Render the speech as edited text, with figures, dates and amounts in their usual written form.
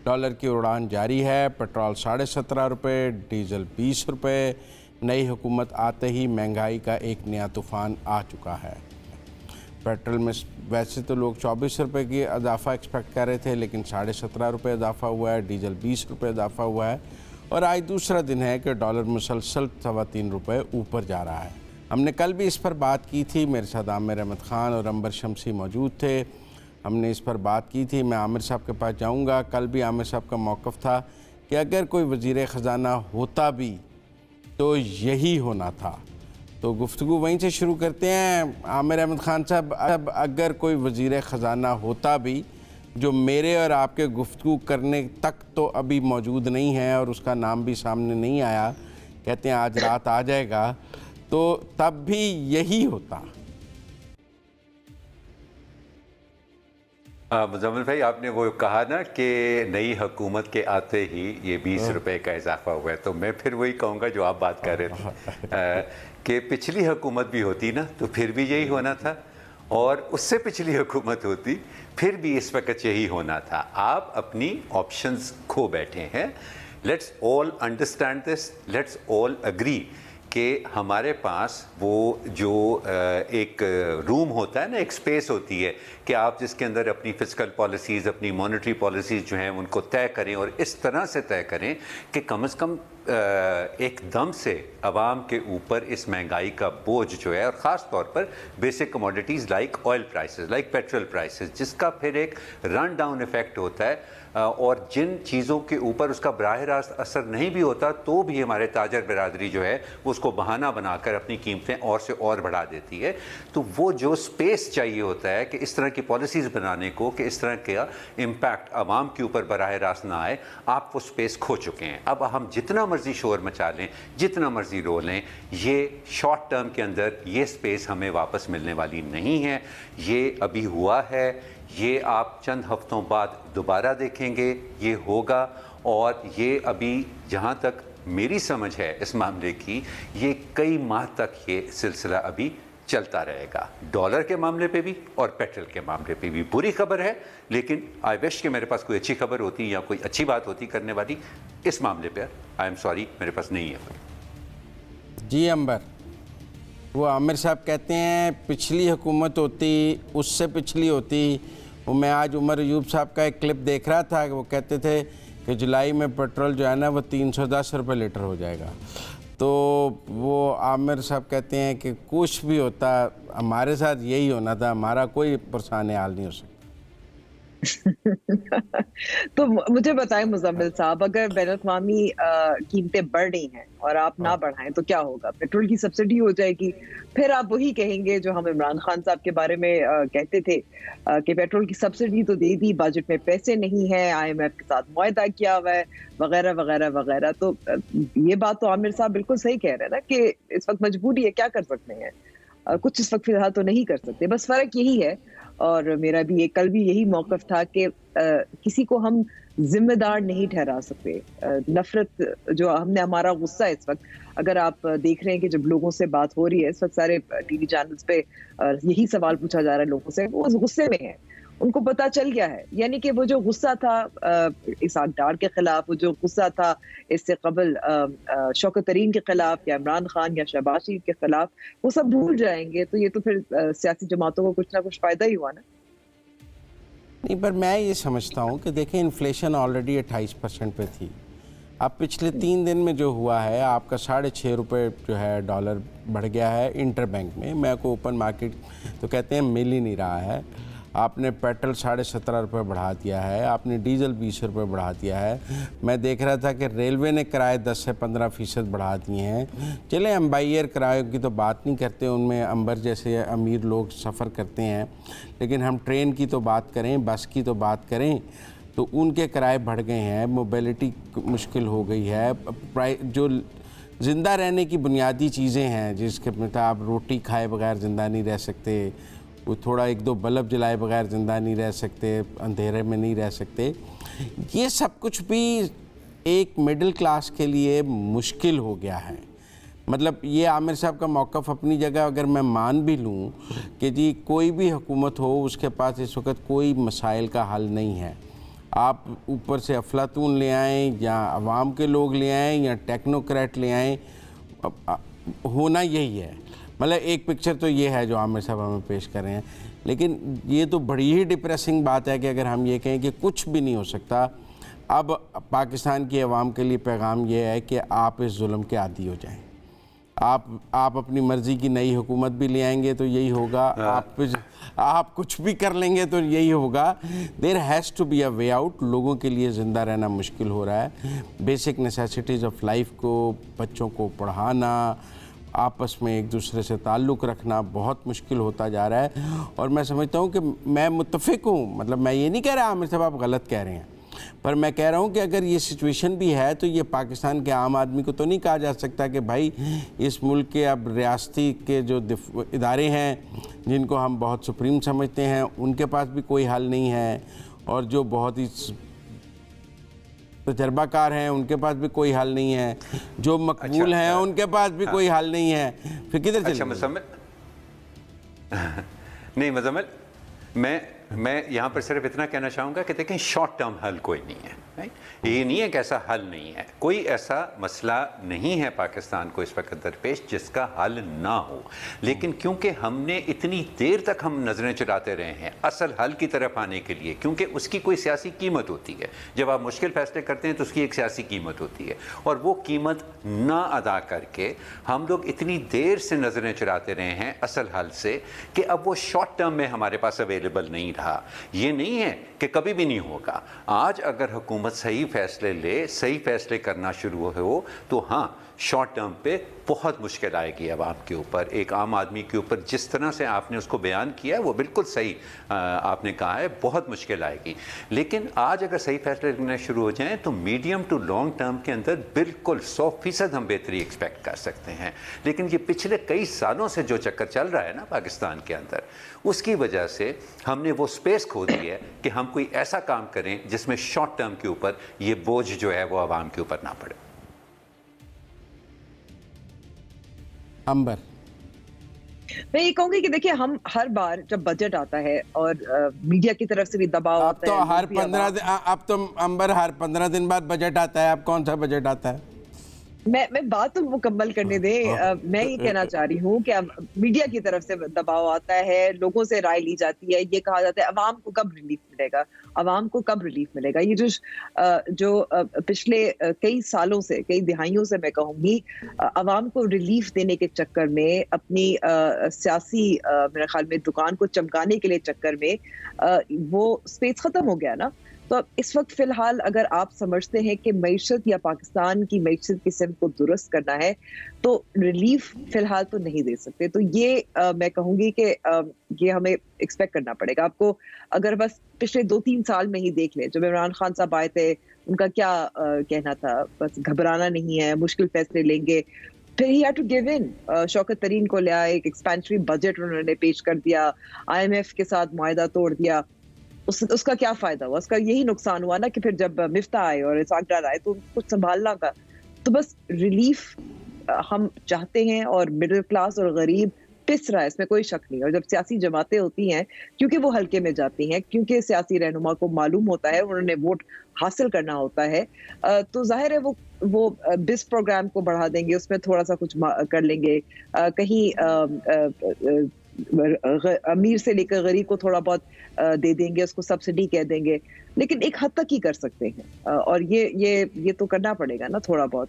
Dollar की उड़ान जारी है। पेट्रोल 17.5 रुपये, डीजल 20 रुपये। नई हुकूमत आते ही महंगाई का एक नया तूफ़ान आ चुका है। पेट्रोल में वैसे तो लोग 24 रुपये की इजाफ़ा एक्सपेक्ट कर रहे थे, लेकिन 17.5 रुपये इजाफ़ा हुआ है। डीजल 20 रुपये इजाफ़ा हुआ है। और आज दूसरा दिन है कि डॉलर मुसलसल 3.25 रुपये ऊपर जा रहा है। हमने कल भी इस पर बात की थी। मेरे साथ आमिर अहमद ख़ान और अंबर शमसी मौजूद थे। हमने इस पर बात की थी। मैं आमिर साहब के पास जाऊंगा। कल भी आमिर साहब का मौक़िफ़ था कि अगर कोई वज़ीर ख़ज़ाना होता भी तो यही होना था। तो गुफ्तगू वहीं से शुरू करते हैं। आमिर अहमद ख़ान साहब, अब अगर कोई वज़ीर ख़ज़ाना होता भी जो मेरे और आपके गुफ्तगू करने तक तो अभी मौजूद नहीं है और उसका नाम भी सामने नहीं आया, कहते हैं आज रात आ जाएगा, तो तब भी यही होता। मुज़म्मिल भाई, आपने वो कहा ना कि नई हुकूमत के आते ही ये 20 रुपए का इजाफा हुआ है, तो मैं फिर वही कहूँगा जो आप बात कर रहे थे कि पिछली हुकूमत भी होती ना तो फिर भी यही होना था, और उससे पिछली हुकूमत होती फिर भी इस वक्त यही होना था। आप अपनी ऑप्शंस खो बैठे हैं। Let's all understand this, let's all agree कि हमारे पास वो जो एक रूम होता है ना, एक स्पेस होती है कि आप जिसके अंदर अपनी फिस्कल पॉलिसीज़, अपनी मॉनेटरी पॉलिसीज़ जो हैं उनको तय करें, और इस तरह से तय करें कि कम से कम एकदम से आवाम के ऊपर इस महंगाई का बोझ जो है, और ख़ास तौर पर basic commodities like oil prices, like petrol prices, जिसका फिर एक रन डाउन इफ़ेक्ट होता है, और जिन चीज़ों के ऊपर उसका बराह रास्त असर नहीं भी होता तो भी हमारे ताजर बिरादरी जो है वो उसको बहाना बनाकर अपनी कीमतें और से और बढ़ा देती है। तो वो जो स्पेस चाहिए होता है कि इस तरह की पॉलिसीज़ बनाने को कि इस तरह का इम्पैक्ट आवाम के ऊपर बराह रास्त ना आए, आप वो स्पेस खो चुके हैं। अब हम जितना मर्जी शोर मचा लें, जितना मर्जी रो लें, ये शॉर्ट टर्म के अंदर ये स्पेस हमें वापस मिलने वाली नहीं है। ये अभी हुआ है, ये आप चंद हफ्तों बाद दोबारा देखेंगे, ये होगा, और ये अभी जहाँ तक मेरी समझ है इस मामले की, ये कई माह तक ये सिलसिला अभी चलता रहेगा। डॉलर के मामले पे भी और पेट्रोल के मामले पे भी बुरी खबर है, लेकिन आई विश कि मेरे पास कोई अच्छी खबर होती या कोई अच्छी बात होती करने वाली। इस मामले पर आई एम सॉरी, मेरे पास नहीं है। जी अंबर, वो आमिर साहब कहते हैं पिछली हुकूमत होती, उससे पिछली होती। वो मैं आज उमर अयूब साहब का एक क्लिप देख रहा था कि वो कहते थे कि जुलाई में पेट्रोल जो है ना वो 310 रुपये लीटर हो जाएगा। तो वो आमिर साहब कहते हैं कि कुछ भी होता, हमारे साथ यही होना था, हमारा कोई परेशान हाल नहीं हो सकता। तो मुझे बताएं मुज़म्मिल साहब, अगर बैनुल-अक़वामी कीमतें बढ़ रही हैं और आप ना बढ़ाएं तो क्या होगा? पेट्रोल की सब्सिडी हो जाएगी, फिर आप वही कहेंगे जो हम इमरान खान साहब के बारे में कहते थे कि पेट्रोल की सब्सिडी तो दे दी, बजट में पैसे नहीं है, IMF के साथ मुआहदा किया हुआ है, वगैरह वगैरह वगैरह। तो ये बात तो आमिर साहब बिल्कुल सही कह रहे हैं ना कि इस वक्त मजबूरी है, क्या कर सकते हैं, कुछ इस वक्त फिलहाल तो नहीं कर सकते। बस फर्क यही है, और मेरा भी कल भी यही मौक़िफ़ था कि किसी को हम जिम्मेदार नहीं ठहरा सकते। नफरत जो हमने, हमारा गुस्सा इस वक्त, अगर आप देख रहे हैं कि जब लोगों से बात हो रही है इस वक्त सारे टीवी चैनल्स पे यही सवाल पूछा जा रहा है लोगों से, वो गुस्से में है, उनको पता चल गया है। यानी कि वो जो गुस्सा था इसहाक डार के खिलाफ, वो जो गुस्सा था इससे कबल शौकत तरीन के खिलाफ या इमरान खान या शहबाज शरीफ के खिलाफ, वो सब भूल जाएंगे। तो ये तो फिर सियासी जमातों को कुछ ना कुछ फायदा ही हुआ ना। नहीं, पर मैं ये समझता हूँ कि देखें इन्फ्लेशन ऑलरेडी 28% पे थी। अब पिछले 3 दिन में जो हुआ है, आपका 6.5 रुपये जो है डॉलर बढ़ गया है इंटर बैंक में। मैं को ओपन मार्केट तो कहते हैं मिल ही नहीं रहा है। आपने पेट्रोल 17.5 रुपये बढ़ा दिया है, आपने डीजल 20 रुपये बढ़ा दिया है। मैं देख रहा था कि रेलवे ने किराए 10 से 15% बढ़ा दिए हैं। चलें हम बाई एयर किरायों की तो बात नहीं करते, उनमें अंबर जैसे अमीर लोग सफ़र करते हैं, लेकिन हम ट्रेन की तो बात करें, बस की तो बात करें, तो उनके किराए बढ़ गए हैं, मोबिलिटी मुश्किल हो गई है। जो ज़िंदा रहने की बुनियादी चीज़ें हैं, जिसके मतलब आप रोटी खाए बगैर ज़िंदा नहीं रह सकते, वो थोड़ा 1-2 बल्ब जलाए बगैर ज़िंदा नहीं रह सकते, अंधेरे में नहीं रह सकते, ये सब कुछ भी एक मिडिल क्लास के लिए मुश्किल हो गया है। मतलब ये आमिर साहब का मौक़िफ़ अपनी जगह अगर मैं मान भी लूँ कि जी कोई भी हुकूमत हो उसके पास इस वक्त कोई मसाइल का हल नहीं है, آپ اوپر سے افلاطون لے آئیں یا عوام کے لوگ لے آئیں یا ٹیکنوکریٹ لے آئیں، ہونا یہی ہے. مطلب ایک پکچر تو یہ ہے جو عامر صاحب ہمیں پیش کر رہے ہیں، لیکن یہ تو بڑی ہی ڈپریسنگ بات ہے کہ اگر ہم یہ کہیں کہ کچھ بھی نہیں ہو سکتا. اب پاکستان کی عوام کے لیے پیغام یہ ہے کہ آپ اس ظلم کے عادی ہو جائیں. آپ اپنی مرضی کی نئی حکومت بھی لے آئیں گے تو یہی ہوگا، آپ کچھ بھی کر لیں گے تو یہی ہوگا. There has to be a way out. لوگوں کے لیے زندہ رہنا مشکل ہو رہا ہے. بیسک نیسیسٹیز آف لائف کو، بچوں کو پڑھانا، آپس میں ایک دوسرے سے تعلق رکھنا بہت مشکل ہوتا جا رہا ہے. اور میں سمجھتا ہوں کہ میں متفق ہوں، مطلب میں یہ نہیں کہہ رہا عامر صاحب آپ غلط کہہ رہے ہیں، پر میں کہہ رہا ہوں کہ اگر یہ سچویشن بھی ہے تو یہ پاکستان کے عام آدمی کو تو نہیں کہا جا سکتا کہ بھائی اس ملک کے اب ریاستی کے جو ادارے ہیں جن کو ہم بہت سپریم سمجھتے ہیں ان کے پاس بھی کوئی حل نہیں ہے، اور جو بہت ہی تجربہ کار ہیں ان کے پاس بھی کوئی حل نہیں ہے، جو مقبول ہیں ان کے پاس بھی کوئی حل نہیں ہے. پھر کدھر چلیں؟ مزمل نہیں، مزمل میں یہاں پر صرف اتنا کہنا چاہوں گا کہ دیکھیں شارٹ ٹرم حل کوئی نہیں ہے. یہ نہیں ہے کہ ایسا حل نہیں ہے، کوئی ایسا مسئلہ نہیں ہے پاکستان کو اس وقت درپیش جس کا حل نہ ہو. لیکن کیونکہ ہم نے اتنی دیر تک ہم نظریں چلاتے رہے ہیں اصل حل کی طرف آنے کے لیے، کیونکہ اس کی کوئی سیاسی قیمت ہوتی ہے. جب آپ مشکل فیصلے کرتے ہیں تو اس کی ایک سیاسی قیمت ہوتی ہے، اور وہ قیمت نہ ادا کر کے ہم لوگ اتنی دیر سے نظریں چلاتے رہے ہیں اصل حل سے کہ اب وہ شارٹ ٹرم میں ہمارے پاس اویلیبل نہیں رہا. یہ نہیں ہے کہ کبھی بھی نہیں ہوگا. آج اگر حکومت صحیح فیصلے لے، صحیح فیصلے کرنا شروع ہو تو ہاں شارٹ ٹرم پہ بہت مشکل آئے گی عوام کے اوپر، ایک عام آدمی کے اوپر. جس طرح سے آپ نے اس کو بیان کیا ہے وہ بالکل صحیح آپ نے کہا ہے، بہت مشکل آئے گی. لیکن آج اگر صحیح فیصلے لینے شروع ہو جائیں تو میڈیم ٹو لانگ ٹرم کے اندر بالکل 100% ہم بہتری ایکسپیکٹ کر سکتے ہیں. لیکن یہ پچھلے کئی سالوں سے جو چکر چل رہا ہے نا پاکستان کے اندر، اس کی وجہ سے ہم نے وہ سپیس کھو دی ہے کہ ہم کوئی ایسا کام کریں جس میں شارٹ ٹرم کے اوپر یہ بوجھ جو ہے وہ عوام کے اوپر نہ پڑے. امبر میں یہ کہوں گی کہ دیکھیں ہم ہر بار جب بجٹ آتا ہے اور میڈیا کی طرف سے بھی دباؤ آتا ہے، اب تو امبر ہر 15 دن بعد بجٹ آتا ہے. اب کون سا بجٹ آتا ہے؟ میں بات تو مکمل کرنے دیں. میں یہ کہنا چاہ رہی ہوں کہ اب میڈیا کی طرف سے دباؤ آتا ہے، لوگوں سے رائے لی جاتی ہے، یہ کہا جاتا ہے عوام کو کب ریلیف ملے گا، عوام کو کب ریلیف ملے گا. یہ جو پچھلے کئی سالوں سے، کئی دہائیوں سے میں کہوں گی، عوام کو ریلیف دینے کے چکر میں، اپنی سیاسی میرے خیال میں دکان کو چمکانے کے لیے چکر میں وہ سپیس ختم ہو گیا نا. تو اب اس وقت فی الحال اگر آپ سمجھتے ہیں کہ معیشت یا پاکستان کی معیشت کی سمت کو درست کرنا ہے تو ریلیف فی الحال تو نہیں دے سکتے. تو یہ میں کہوں گی کہ یہ ہمیں ایکسپیکٹ کرنا پڑے گا. آپ کو اگر بس پچھلے 2-3 سال میں ہی دیکھ لیں، جب عمران خان صاحب آئے تھے ان کا کیا کہنا تھا، بس گھبرانا نہیں ہے، مشکل فیصلے لیں گے. پھر ہی ہیڈ ٹو گیو ان. شوکت ترین کو لے آئے، ایک ایکسپینشنری بجٹ انہوں نے پیش کر دیا، IMF کے ساتھ معاہدہ توڑ دیا. اس کا کیا فائدہ ہوا؟ اس کا یہی نقصان ہوا نا کہ پھر جب مفتاح آئے اور اسحاق ڈار آئے تو کچھ سنبھالنا کا. تو بس ریلیف ہم چاہتے ہیں، اور مڈل کلاس اور غریب پس رہا ہے، اس میں کوئی شک نہیں. اور جب سیاسی جماعتیں ہوتی ہیں، کیونکہ وہ حلقے میں جاتی ہیں، کیونکہ سیاسی رہنما کو معلوم ہوتا ہے انہوں نے ووٹ حاصل کرنا ہوتا ہے، تو ظاہر ہے وہ بس پروگرام کو بڑھا دیں گے، اس میں تھوڑا سا کچھ کر لیں گے، کہیں امیر سے لے کر غریب کو تھوڑا بہت دے دیں گے، اس کو سبسڈی کہہ دیں گے. لیکن ایک حد تک ہی کر سکتے ہیں، اور یہ تو کرنا پڑے گا نا تھوڑا بہت.